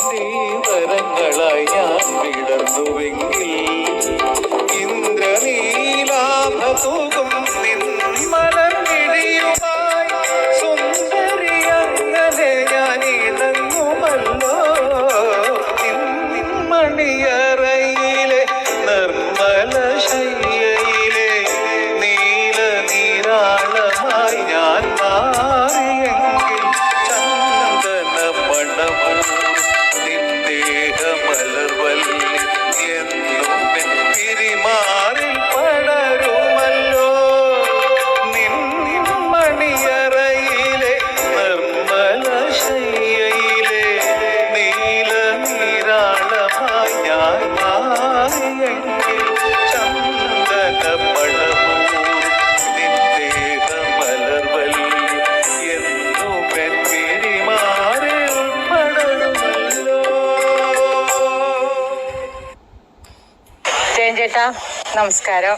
ശ്രീവരങ്ങളായി ഞാൻ വിടർന്നുവെങ്കിൽ ഇന്ദ്രനീലാഭതൂകും നിന്മലർമിഴിയുമായി സുന്ദരി അങ്ങനെ ഞാൻ ഇണങ്ങുമല്ലോ നിന്മണിയറയിലെ നിർമ്മല ശയ്യയിലെ നീല നീരാളമായി ഞാൻ മാറിയെങ്കിൽ ചന്ദന മണമോ നിന്ദേഹമലർവല്ലി എന്നും പിരിമാറിൽ പടരുമല്ലോ നിന്മണിയറയിലെ നിർമ്മല ശയ്യയിലെ നീല നീരാളമായി ഞാൻ മാറിയെങ്കിൽ ചന്ദന മണമോ നിന്ദേഹമലർവല്ലി എന്നും പിരിമാറിൽ പടരുമല്ലോ. ജയൻ ചേട്ടാ നമസ്കാരം.